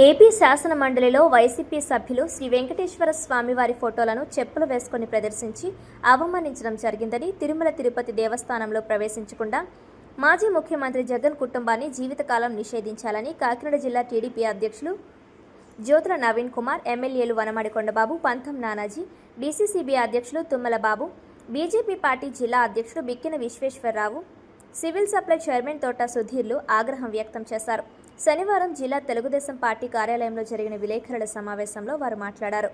AP శాసన మండలిలో YCP సభ్యులు శ్రీ వెంకటేశ్వర స్వామి వారి ఫోటోలను చెప్పులు వేసుకుని ప్రదర్శించి అవమానించడం జరిగిందని తిరుమల తిరుపతి దేవస్థానంలో ప్రవేశించకుండా మాజీ ముఖ్యమంత్రి జగన్ కుటుంబాన్ని జీవితకాలం నిషేధించాలని కాకినాడ జిల్లా టీడీపీ అధ్యక్షులు జ్యోతుల నవీన్ కుమార్, ఎమ్మెల్యేలు వనమాడి కొండబాబు, పంతం నానాజీ, డీసీసీబీ అధ్యక్షులు తుమ్మల బాబు, బీజేపీ పార్టీ జిల్లా అధ్యక్షుడు Bikkina Visweswararao, civil supply chairman Thota సుధీర్లు ఆగ్రహం వ్యక్తం చేశారు. శనివారం జిల్లా తెలుగుదేశం పార్టీ కార్యాలయంలో జరిగిన విలేకరుల సమావేశంలో వారు మాట్లాడారు.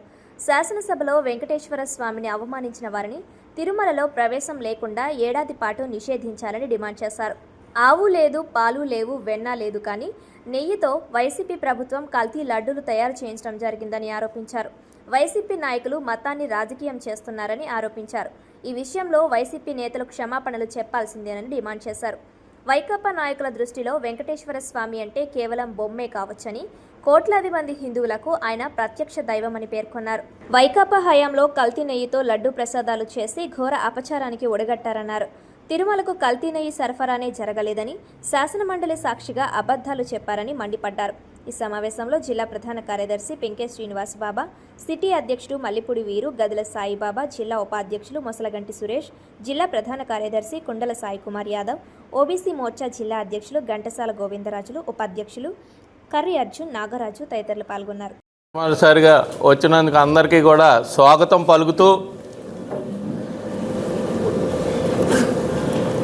శాసనసభలో వెంకటేశ్వర స్వామిని అవమానించిన వారిని తిరుమలలో ప్రవేశం లేకుండా ఏడాది పాటు నిషేధించాలని డిమాండ్ చేశారు. ఆవు లేదు, పాలు లేవు, వెన్న లేదు, కానీ నెయ్యితో వైసీపీ ప్రభుత్వం కల్తీ లడ్డూలు తయారు చేయించడం జరిగిందని ఆరోపించారు. వైసీపీ నాయకులు మతాన్ని రాజకీయం చేస్తున్నారని ఆరోపించారు. ఈ విషయంలో వైసీపీ నేతలు క్షమాపణలు చెప్పాల్సిందేనని డిమాండ్ చేశారు. వైకాపా నాయకుల దృష్టిలో వెంకటేశ్వర స్వామి అంటే కేవలం బొమ్మే కావచ్చని, కోట్లాది మంది హిందువులకు ఆయన ప్రత్యక్ష దైవమని పేర్కొన్నారు. వైకాపా హయాంలో కల్తీ నెయ్యితో లడ్డూ ప్రసాదాలు చేసి ఘోర అపచారానికి ఒడగట్టారన్నారు. తిరుమలకు కల్తీ నెయ్యి సరఫరానే జరగలేదని, శాసనమండలి సాక్షిగా అబద్ధాలు చెప్పారని మండిపడ్డారు. ఈ సమావేశంలో జిల్లా ప్రధాన కార్యదర్శి పెంకే శ్రీనివాసబాబా, సిటీ అధ్యక్షుడు మల్లిపూడి వీరు, గదుల సాయిబాబా, జిల్లా ఉపాధ్యక్షులు మొసలగంటి సురేష్, జిల్లా ప్రధాన కార్యదర్శి కుండల సాయి కుమార్ యాదవ్, ఓబీసీ మోర్చా జిల్లా అధ్యక్షులు ఘంటసాల గోవిందరాజులు, ఉపాధ్యక్షులు కర్రి అర్జున్, నాగరాజు తదితరులు పాల్గొన్నారు. మొదటిసారిగా వచ్చినందుకు అందరికీ కూడా స్వాగతం పలుకుతూ,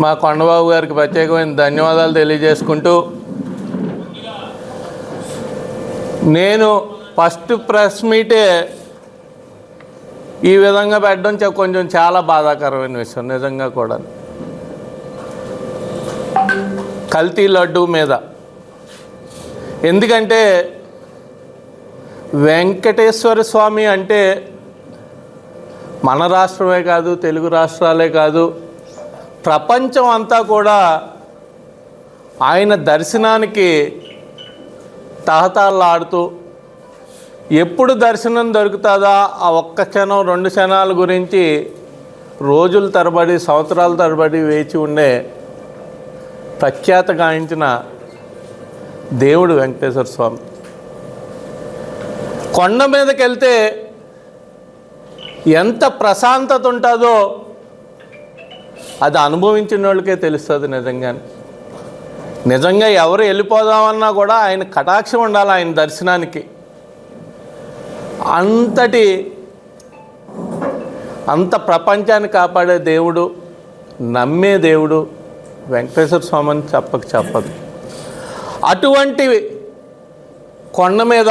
మా కొండబాబు గారికి ప్రత్యేకమైన ధన్యవాదాలు తెలియజేసుకుంటూ, నేను ఫస్ట్ ప్రెస్ మీటే ఈ విధంగా పెట్టడం కొంచెం చాలా బాధాకరమైన విషయం. నిజంగా కూడా కల్తీ లడ్డు మీద, ఎందుకంటే వెంకటేశ్వర స్వామి అంటే మన రాష్ట్రమే కాదు, తెలుగు రాష్ట్రాలే కాదు, ప్రపంచం అంతా కూడా ఆయన దర్శనానికి తహతహలాడుతూ, ఎప్పుడు దర్శనం దొరుకుతుందా ఆ ఒక్క క్షణం 2 క్షణాల గురించి రోజుల తరబడి, సంవత్సరాల తరబడి వేచి ఉండే ప్రఖ్యాత గాయించిన దేవుడు వెంకటేశ్వర స్వామి. కొండ మీదకి వెళ్తే ఎంత ప్రశాంతత ఉంటుందో అది అనుభవించిన వాళ్ళకే తెలుస్తుంది. నిజంగా ఎవరు వెళ్ళిపోదామన్నా కూడా ఆయన కటాక్షం ఉండాలి. ఆయన దర్శనానికి అంత ప్రపంచాన్ని కాపాడే దేవుడు, నమ్మే దేవుడు వెంకటేశ్వర స్వామి అని చెప్పదు. అటువంటి కొండ మీద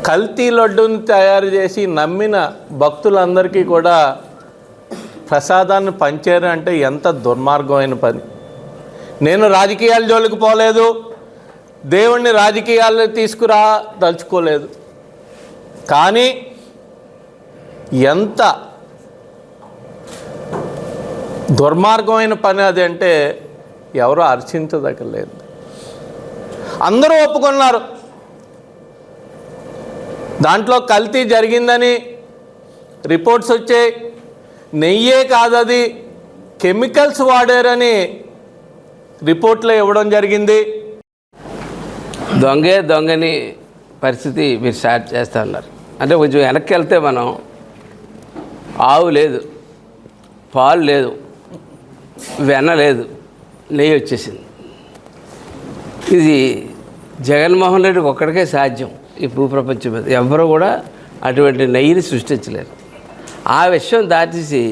కల్తీ లడ్డూని తయారు చేసి నమ్మిన భక్తులందరికీ కూడా ప్రసాదాన్ని పంచారు అంటే ఎంత దుర్మార్గమైన పని. నేను రాజకీయాల జోలికి పోలేదు, దేవుణ్ణి రాజకీయాల్లో దలుచుకోలేదు, కానీ ఎంత దుర్మార్గమైన పని అది అంటే ఎవరో హర్షించదగ్గలేదు. అందరూ ఒప్పుకున్నారు దాంట్లో కల్తీ జరిగిందని. రిపోర్ట్స్ వచ్చాయి. నెయ్యే కాదది, కెమికల్స్ వాడారని రిపోర్ట్లో ఇవ్వడం జరిగింది. దొంగని పరిస్థితి మీరు స్టార్ట్ చేస్తూ ఉన్నారు. అంటే కొంచెం వెనక్కి వెళ్తే మనం ఆవు లేదు, పాలు లేదు, వెన్న లేదు, నెయ్యి వచ్చేసింది. ఇది జగన్మోహన్ రెడ్డికి ఒక్కడికే సాధ్యం. ఈ భూప్రపంచం మీద ఎవరు కూడా అటువంటి నెయ్యిని సృష్టించలేరు. ఆ విషయం దాచేసి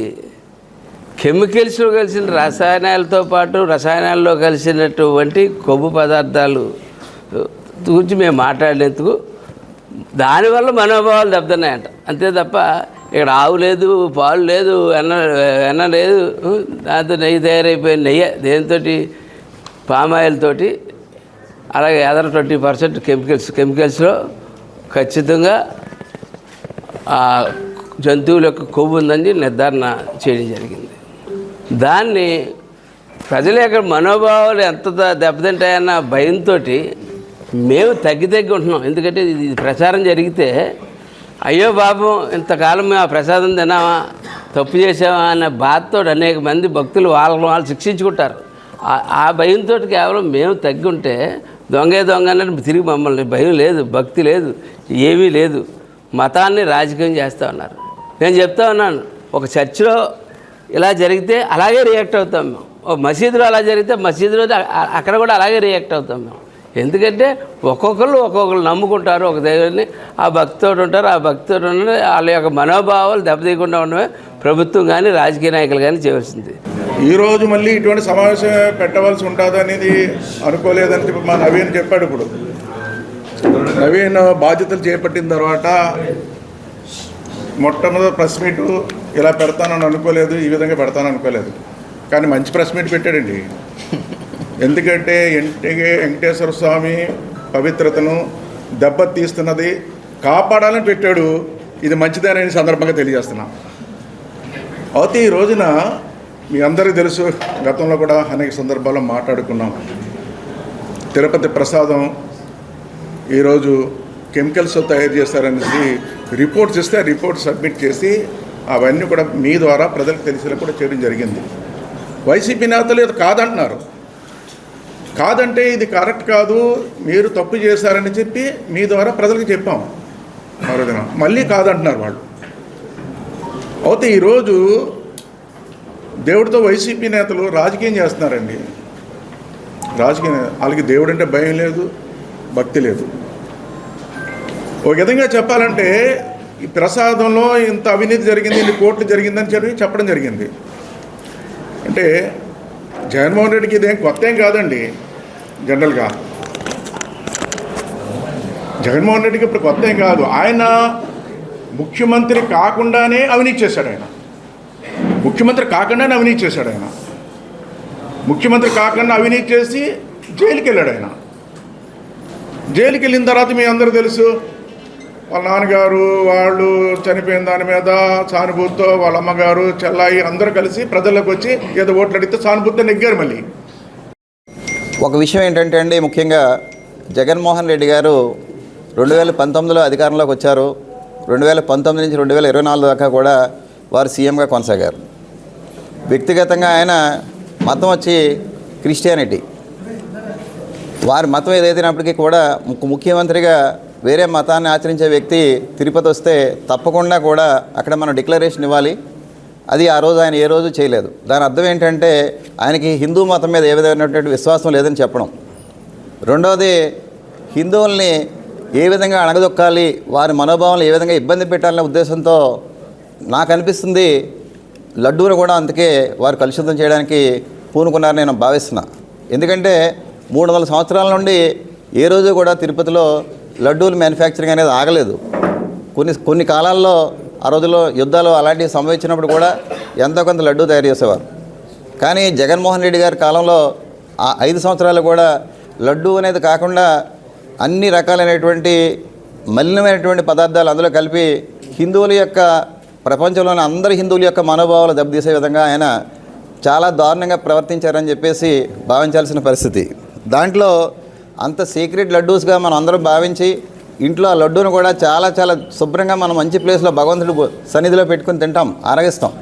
కెమికల్స్లో కలిసిన రసాయనాలతో పాటు రసాయనాల్లో కలిసినటువంటి కొవ్వు పదార్థాలు గురించి మేము మాట్లాడేందుకు దానివల్ల మనోభావాలు దెబ్బతున్నాయంట. అంతే తప్ప ఇక్కడ ఆవు లేదు, పాలు లేదు, వెన్న లేదు, దాంతో నెయ్యి తయారైపోయిన నెయ్యి దేనితో, పామాయిల్ తోటి, అలాగే అదర్ 20% కెమికల్స్లో ఖచ్చితంగా జంతువుల యొక్క కొవ్వు ఉందని నిర్ధారణ చేయడం జరిగింది. దాన్ని ప్రజల యొక్క మనోభావాలు ఎంత దెబ్బతింటాయన్న భయంతో మేము తగ్గి ఉంటున్నాం. ఎందుకంటే ఇది ప్రచారం జరిగితే అయ్యో బాబు ఇంతకాలం మేము ఆ ప్రసాదం తిన్నామా, తప్పు చేసామా అనే బాధతో అనేక మంది భక్తులు వాళ్ళు శిక్షించుకుంటారు. ఆ భయంతో కేవలం మేము తగ్గి ఉంటే దొంగే దొంగ అన్నట్టు తిరిగి మమ్మల్ని భయం లేదు, భక్తి లేదు, ఏమీ లేదు. మతాన్ని రాజకీయం చేస్తూ ఉన్నారు. నేను చెప్తా ఉన్నాను, ఒక చర్చిలో ఇలా జరిగితే అలాగే రియాక్ట్ అవుతాం మేము. ఒక మసీదులో అలా జరిగితే మసీదులో అక్కడ కూడా అలాగే రియాక్ట్ అవుతాం మేము. ఎందుకంటే ఒక్కొక్కరు నమ్ముకుంటారు ఒక దేవుడిని, ఆ భక్తితోటి ఉంటారు. ఆ భక్తితోటి ఉన్న వాళ్ళ యొక్క మనోభావాలు దెబ్బతీయకుండా ఉండడమే ప్రభుత్వం కానీ రాజకీయ నాయకులు కానీ చేయవలసింది. ఈరోజు మళ్ళీ ఇటువంటి సమావేశం పెట్టవలసి ఉంటుంది అనేది అనుకోలేదని చెప్పి మా నవీన్ చెప్పాడు. ఇప్పుడు నవీన్ బాధ్యతలు చేపట్టిన తర్వాత మొట్టమొదటి ప్రెస్ మీటు ఇలా పెడతానని అనుకోలేదు, ఈ విధంగా పెడతానని అనుకోలేదు. కానీ మంచి ప్రెస్ మీట్ పెట్టాడండి. ఎందుకంటే వెంకటేశ్వర స్వామి పవిత్రతను దెబ్బతీస్తున్నది కాపాడాలని పెట్టాడు. ఇది మంచిదేనని సందర్భంగా తెలియజేస్తున్నాం. అయితే ఈ రోజున మీ అందరికీ తెలుసు, గతంలో కూడా అనేక సందర్భాల్లో మాట్లాడుకున్నాం. తిరుపతి ప్రసాదం ఈరోజు కెమికల్స్తో తయారు చేస్తారనేసి రిపోర్ట్స్ ఇస్తే ఆ రిపోర్ట్ సబ్మిట్ చేసి అవన్నీ కూడా మీ ద్వారా ప్రజలకు తెలిసేలా కూడా చేయడం జరిగింది. వైసీపీ నేతలు ఇది కాదంటున్నారు. కాదంటే ఇది కరెక్ట్ కాదు, మీరు తప్పు చేశారని చెప్పి మీ ద్వారా ప్రజలకు చెప్పాం. మరోదిన మళ్ళీ కాదంటున్నారు వాళ్ళు. అయితే ఈరోజు దేవుడితో వైసీపీ నేతలు రాజకీయం చేస్తున్నారండి. రాజకీయం, వాళ్ళకి దేవుడు అంటే భయం లేదు, భక్తి లేదు. ఒక విధంగా చెప్పాలంటే ఈ ప్రసాదంలో ఇంత అవినీతి జరిగింది, ఇన్ని కోట్లు జరిగిందని చెప్పడం జరిగింది. అంటే జగన్మోహన్ రెడ్డికి ఇదేం కొత్త ఏం కాదండి. జనరల్గా జగన్మోహన్ రెడ్డికి ఇప్పుడు కొత్త ఏం కాదు. ఆయన ముఖ్యమంత్రి కాకుండానే అవినీతి చేశాడు. ముఖ్యమంత్రి కాకుండానే అవినీతి చేశాడు. ముఖ్యమంత్రి కాకుండా అవినీతి చేసి జైలుకి వెళ్ళాడు. జైలుకి వెళ్ళిన తర్వాత మీ అందరూ తెలుసు, వాళ్ళ నాన్నగారు వాళ్ళు చనిపోయిన దాని మీద సానుభూతితో వాళ్ళ అమ్మగారు చెల్లాయి అందరూ కలిసి ప్రజల్లోకి వచ్చి ఏదో ఓట్లు అడిగితే సానుభూతితో నెగ్గారు. మళ్ళీ ఒక విషయం ఏంటంటే అండి, ముఖ్యంగా జగన్మోహన్ రెడ్డి గారు 2019లో అధికారంలోకి వచ్చారు. 2019 నుంచి 2024 దాకా కూడా వారు సీఎంగా కొనసాగారు. వ్యక్తిగతంగా ఆయన మతం వచ్చి క్రిస్టియానిటీ. వారి మతం ఏదైతేనప్పటికీ కూడా ముఖ్యమంత్రిగా వేరే మతాన్ని ఆచరించే వ్యక్తి తిరుపతి వస్తే తప్పకుండా కూడా అక్కడ మనం డిక్లరేషన్ ఇవ్వాలి. అది ఆ రోజు ఆయన ఏ రోజు చేయలేదు. దాని అర్థం ఏంటంటే ఆయనకి హిందూ మతం మీద ఏ విధమైనటువంటి విశ్వాసం లేదని చెప్పడం. రెండవది, హిందువుల్ని ఏ విధంగా అణగదొక్కాలి, వారి మనోభావాలు ఏ విధంగా ఇబ్బంది పెట్టాలనే ఉద్దేశంతో నాకు అనిపిస్తుంది లడ్డూను కూడా అందుకే వారు కలుషితం చేయడానికి పూనుకున్నారని నేను భావిస్తున్నా. ఎందుకంటే 300 సంవత్సరాల నుండి ఏ రోజు కూడా తిరుపతిలో లడ్డూలు మ్యానుఫ్యాక్చరింగ్ అనేది ఆగలేదు. కొన్ని కాలాల్లో ఆ రోజుల్లో యుద్ధాలు అలాంటివి సంభవించినప్పుడు కూడా ఎంతో కొంత లడ్డూ తయారు చేసేవారు. కానీ జగన్మోహన్ రెడ్డి గారి కాలంలో ఆ 5 సంవత్సరాలు కూడా లడ్డూ అనేది కాకుండా అన్ని రకాలైనటువంటి మలినమైనటువంటి పదార్థాలు అందులో కలిపి హిందువుల యొక్క, ప్రపంచంలోని అందరి హిందువుల యొక్క మనోభావాలు దెబ్బతీసే విధంగా ఆయన చాలా దారుణంగా ప్రవర్తించారని చెప్పేసి భావించాల్సిన పరిస్థితి. దాంట్లో అంత సీక్రెట్ లడ్డూస్గా మనం అందరం భావించి ఇంట్లో ఆ లడ్డూను కూడా చాలా చాలా శుభ్రంగా మనం మంచి ప్లేస్లో భగవంతుడు సన్నిధిలో పెట్టుకుని తింటాం, ఆరగిస్తాం.